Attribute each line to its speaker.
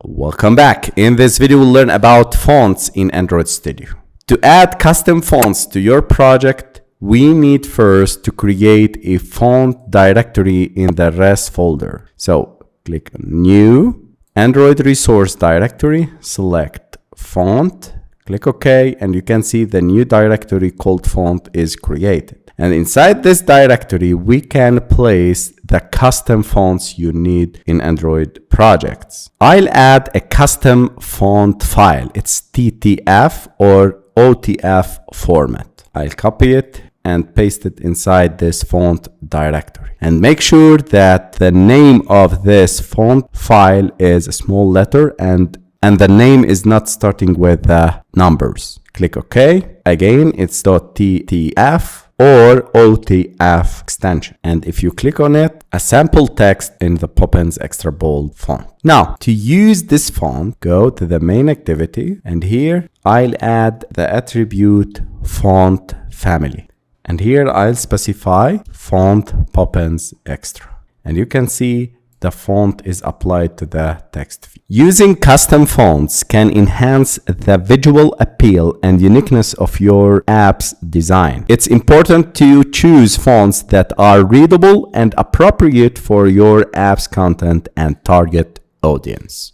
Speaker 1: Welcome back. In this video, we'll learn about fonts in Android Studio. To add custom fonts to your project, we need first to create a font directory in the res folder. So click on New, Android Resource Directory, select Font, click OK, and you can see the new directory called Font is created. And inside this directory, we can place the custom fonts you need in Android projects. I'll add a custom font file. It's TTF or OTF format. I'll copy it and paste it inside this font directory. And make sure that the name of this font file is a small letter and the name is not starting with numbers. Click OK. Again, it's .ttf or OTF extension. And if you click on it, a sample text in the Poppins extra bold font. Now, to use this font, go to the main activity, and here I'll add the attribute font family. And here I'll specify font Poppins extra. And you can see the font is applied to the text view. Using custom fonts can enhance the visual appeal and uniqueness of your app's design. It's important to choose fonts that are readable and appropriate for your app's content and target audience.